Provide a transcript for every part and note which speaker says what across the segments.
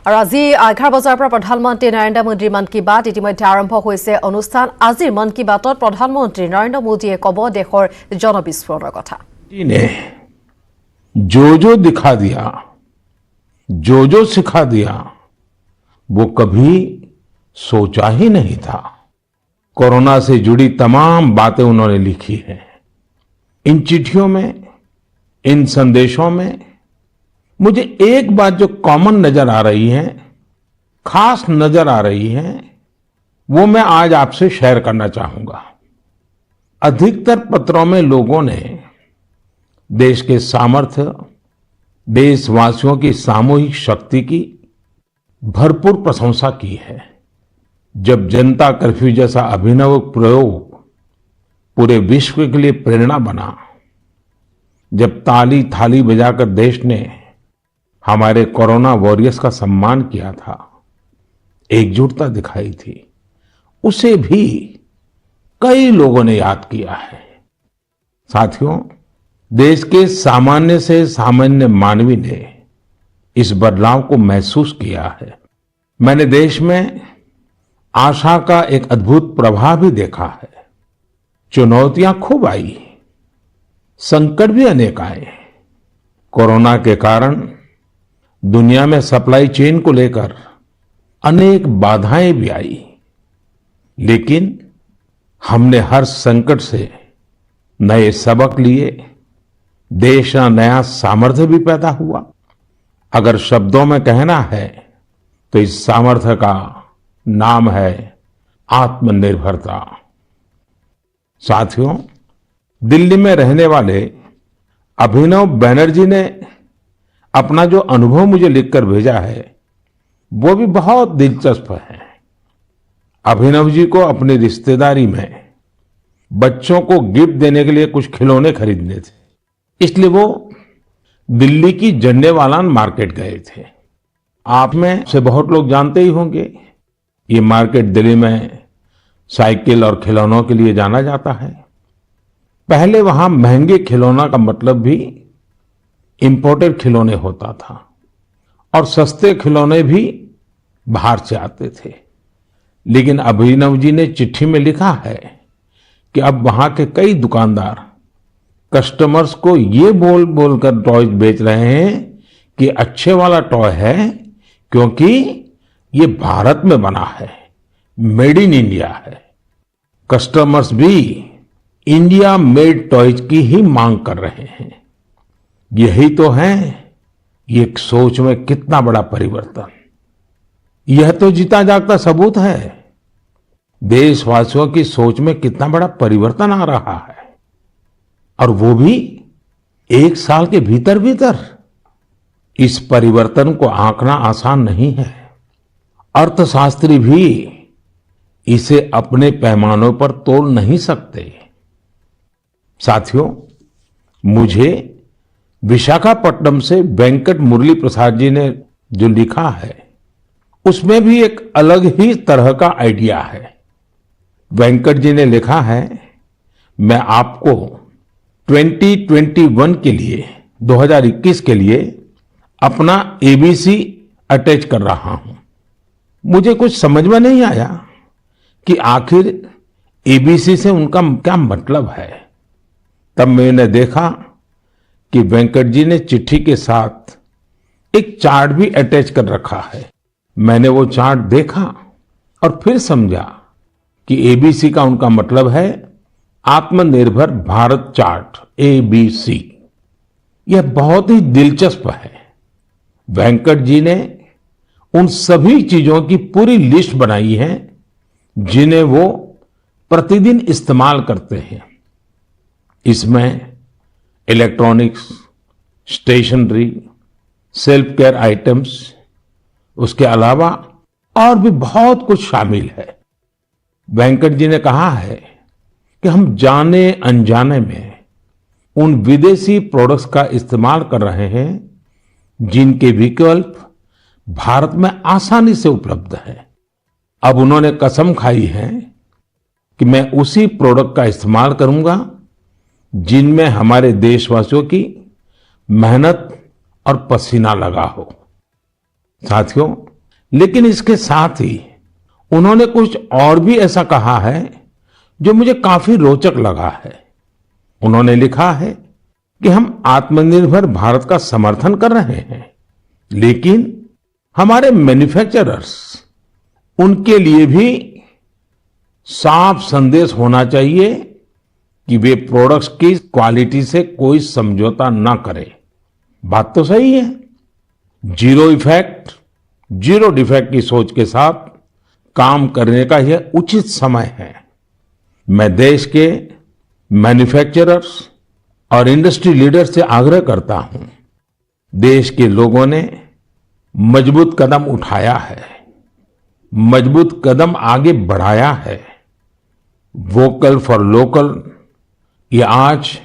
Speaker 1: আৰু আজি 11 বজাৰ পৰা প্ৰধানমন্ত্ৰী নৰেন্দ্ৰ মোদীৰ মন কি বাত ইতিমধ্যে আৰম্ভ হৈছে অনুষ্ঠান। আজিৰ মন কি বাতত প্ৰধানমন্ত্ৰী নৰেন্দ্ৰ মোদীয়ে ক'ব দেশৰ জনবিস্ফোৰণৰ কথা।
Speaker 2: ने जो दिखा दिया, जो सिखा दिया, वो कभी सोचा ही नहीं था। कोरोना से जुड़ी तमाम बातें उन्होंने लिखी हैं। इन चिट्ठियों में, इन संदेशों में मुझे एक बात जो कॉमन नजर आ रही है, खास नजर आ रही है, वो मैं आज आपसे शेयर करना चाहूंगा। अधिकतर पत्रों में लोगों ने देश के सामर्थ्य, देशवासियों की सामूहिक शक्ति की भरपूर प्रशंसा की है। जब जनता कर्फ्यू जैसा अभिनव प्रयोग पूरे विश्व के लिए प्रेरणा बना, जब ताली थाली बजाकर देश ने हमारे कोरोना वॉरियर्स का सम्मान किया था, एकजुटता दिखाई थी, उसे भी कई लोगों ने याद किया है। साथियों, देश के सामान्य से सामान्य मानवी ने इस बदलाव को महसूस किया है। मैंने देश में आशा का एक अद्भुत प्रभाव भी देखा है। चुनौतियां खूब आई, संकट भी अनेक आए। कोरोना के कारण दुनिया में सप्लाई चेन को लेकर अनेक बाधाएं भी आई, लेकिन हमने हर संकट से नए सबक लिए। देश का नया सामर्थ्य भी पैदा हुआ। अगर शब्दों में कहना है तो इस सामर्थ्य का नाम है आत्मनिर्भरता। साथियों, दिल्ली में रहने वाले अभिनव बैनर्जी ने अपना जो अनुभव मुझे लिखकर भेजा है, वो भी बहुत दिलचस्प है। अभिनव जी को अपनी रिश्तेदारी में बच्चों को गिफ्ट देने के लिए कुछ खिलौने खरीदने थे, इसलिए वो दिल्ली की झंडेवालान मार्केट गए थे। आप में से बहुत लोग जानते ही होंगे, ये मार्केट दिल्ली में साइकिल और खिलौनों के लिए जाना जाता है। पहले वहां महंगे खिलौना का मतलब भी इंपोर्टेड खिलौने होता था और सस्ते खिलौने भी बाहर से आते थे। लेकिन अभिनव जी ने चिट्ठी में लिखा है कि अब वहां के कई दुकानदार कस्टमर्स को ये बोल बोलकर टॉयज बेच रहे हैं कि अच्छे वाला टॉय है क्योंकि ये भारत में बना है, मेड इन इंडिया है। कस्टमर्स भी इंडिया मेड टॉयज की ही मांग कर रहे हैं। यही तो है ये सोच में कितना बड़ा परिवर्तन। यह तो जीता जागता सबूत है देशवासियों की सोच में कितना बड़ा परिवर्तन आ रहा है, और वो भी एक साल के भीतर भीतर। इस परिवर्तन को आंकना आसान नहीं है। अर्थशास्त्री भी इसे अपने पैमानों पर तोल नहीं सकते। साथियों, मुझे विशाखापट्टनम से वेंकट मुरली प्रसाद जी ने जो लिखा है, उसमें भी एक अलग ही तरह का आइडिया है। वेंकट जी ने लिखा है, मैं आपको 2021 के लिए, 2021 के लिए अपना एबीसी अटैच कर रहा हूं। मुझे कुछ समझ में नहीं आया कि आखिर एबीसी से उनका क्या मतलब है। तब मैंने देखा कि वेंकट जी ने चिट्ठी के साथ एक चार्ट भी अटैच कर रखा है। मैंने वो चार्ट देखा और फिर समझा कि एबीसी का उनका मतलब है आत्मनिर्भर भारत चार्ट, एबीसी। यह बहुत ही दिलचस्प है। वेंकट जी ने उन सभी चीजों की पूरी लिस्ट बनाई है जिन्हें वो प्रतिदिन इस्तेमाल करते हैं। इसमें electronics, stationery, self care items, उसके अलावा और भी बहुत कुछ शामिल है। वेंकट जी ने कहा है कि हम जाने अनजाने में उन विदेशी प्रोडक्ट्स का इस्तेमाल कर रहे हैं जिनके विकल्प भारत में आसानी से उपलब्ध है। अब उन्होंने कसम खाई है कि मैं उसी प्रोडक्ट का इस्तेमाल करूंगा जिनमें हमारे देशवासियों की मेहनत और पसीना लगा हो। साथियों, लेकिन इसके साथ ही उन्होंने कुछ और भी ऐसा कहा है जो मुझे काफी रोचक लगा है। उन्होंने लिखा है कि हम आत्मनिर्भर भारत का समर्थन कर रहे हैं, लेकिन हमारे मैन्युफैक्चरर्स, उनके लिए भी साफ संदेश होना चाहिए कि वे प्रोडक्ट्स की क्वालिटी से कोई समझौता ना करें। बात तो सही है। जीरो इफेक्ट, जीरो डिफेक्ट की सोच के साथ काम करने का यह उचित समय है। मैं देश के मैन्युफैक्चरर्स और इंडस्ट्री लीडर्स से आग्रह करता हूं, देश के लोगों ने मजबूत कदम उठाया है, मजबूत कदम आगे बढ़ाया है। वोकल फॉर लोकल ये आज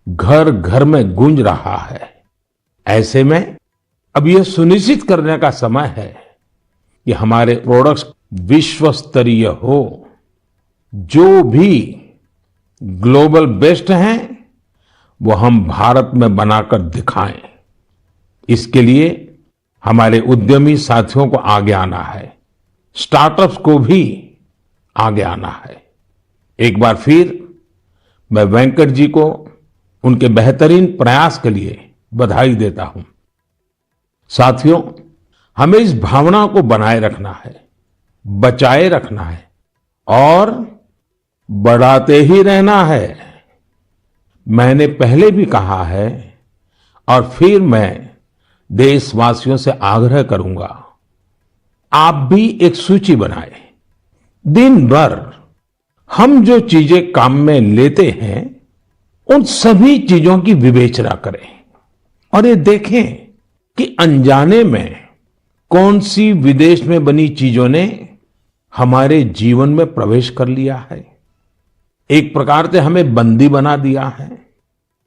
Speaker 2: घर घर में गूंज रहा है। ऐसे में अब यह सुनिश्चित करने का समय है कि हमारे प्रोडक्ट्स विश्व स्तरीय हो। जो भी ग्लोबल बेस्ट हैं वो हम भारत में बनाकर दिखाएं। इसके लिए हमारे उद्यमी साथियों को आगे आना है, स्टार्टअप्स को भी आगे आना है। एक बार फिर मैं वेंकट जी को उनके बेहतरीन प्रयास के लिए बधाई देता हूं। साथियों, हमें इस भावना को बनाए रखना है, बचाए रखना है और बढ़ाते ही रहना है। मैंने पहले भी कहा है और फिर मैं देशवासियों से आग्रह करूंगा, आप भी एक सूची बनाएं। दिन भर हम जो चीजें काम में लेते हैं उन सभी चीजों की विवेचना करें और ये देखें कि अनजाने में कौन सी विदेश में बनी चीजों ने हमारे जीवन में प्रवेश कर लिया है। एक प्रकार से हमें बंदी बना दिया है।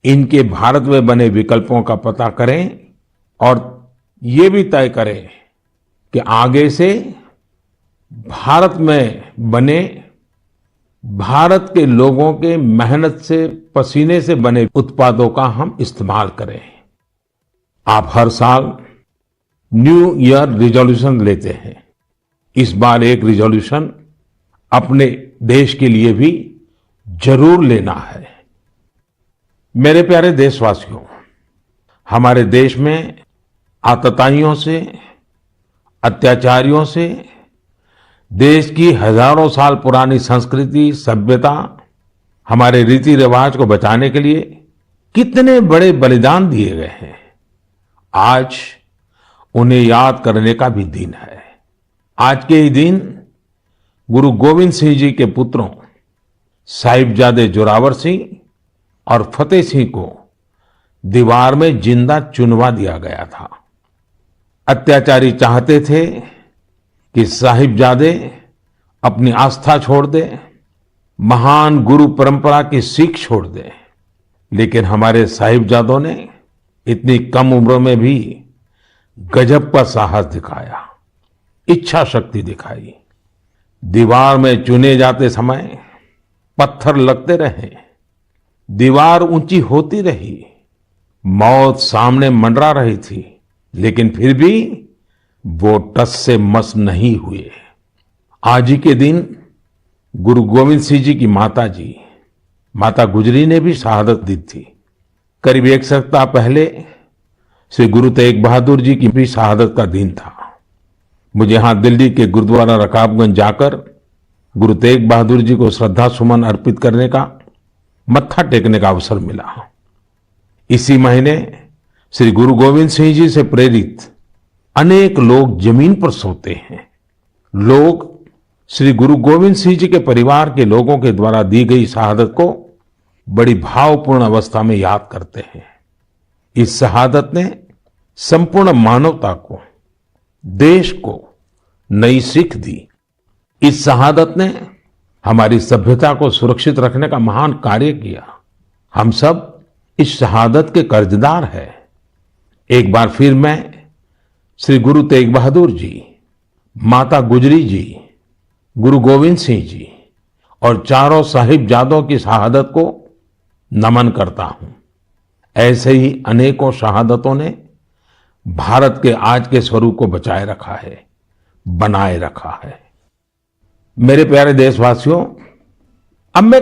Speaker 2: इनके भारत में बने विकल्पों का पता करें और ये भी तय करें कि आगे से भारत में बने, भारत के लोगों के मेहनत से, पसीने से बने उत्पादों का हम इस्तेमाल करें। आप हर साल न्यू ईयर रिजोल्यूशन लेते हैं। इस बार एक रिजोल्यूशन अपने देश के लिए भी जरूर लेना है। मेरे प्यारे देशवासियों, हमारे देश में आतताइयों से, अत्याचारियों से, देश की हजारों साल पुरानी संस्कृति, सभ्यता, हमारे रीति रिवाज को बचाने के लिए कितने बड़े बलिदान दिए गए हैं। आज उन्हें याद करने का भी दिन है। आज के ही दिन गुरु गोविंद सिंह जी के पुत्रों साहिबजादे जोरावर सिंह और फतेह सिंह को दीवार में जिंदा चुनवा दिया गया था। अत्याचारी चाहते थे कि साहिबजादे अपनी आस्था छोड़ दे, महान गुरु परंपरा की सीख छोड़ दे, लेकिन हमारे साहिबजादों ने इतनी कम उम्र में भी गजब का साहस दिखाया, इच्छा शक्ति दिखाई। दीवार में चुने जाते समय पत्थर लगते रहे, दीवार ऊंची होती रही, मौत सामने मंडरा रही थी, लेकिन फिर भी वो टस से मस नहीं हुए। आज ही के दिन गुरु गोविंद सिंह जी की माता जी, माता गुजरी ने भी शहादत दी थी। करीब एक सप्ताह पहले श्री गुरु तेग बहादुर जी की भी शहादत का दिन था। मुझे यहां दिल्ली के गुरुद्वारा रकाबगंज जाकर गुरु तेग बहादुर जी को श्रद्धा सुमन अर्पित करने का, मत्था टेकने का अवसर मिला। इसी महीने श्री गुरु गोविंद सिंह जी से प्रेरित अनेक लोग जमीन पर सोते हैं। लोग श्री गुरु गोविंद सिंह जी के परिवार के लोगों के द्वारा दी गई शहादत को बड़ी भावपूर्ण अवस्था में याद करते हैं। इस शहादत ने संपूर्ण मानवता को, देश को नई सीख दी। इस शहादत ने हमारी सभ्यता को सुरक्षित रखने का महान कार्य किया। हम सब इस शहादत के कर्जदार हैं। एक बार फिर मैं श्री गुरु तेग बहादुर जी, माता गुजरी जी, गुरु गोविंद सिंह जी और चारों साहिबजादों की शहादत को नमन करता हूं। ऐसे ही अनेकों शहादतों ने भारत के आज के स्वरूप को बचाए रखा है, बनाए रखा है। मेरे प्यारे देशवासियों, अब मैं एक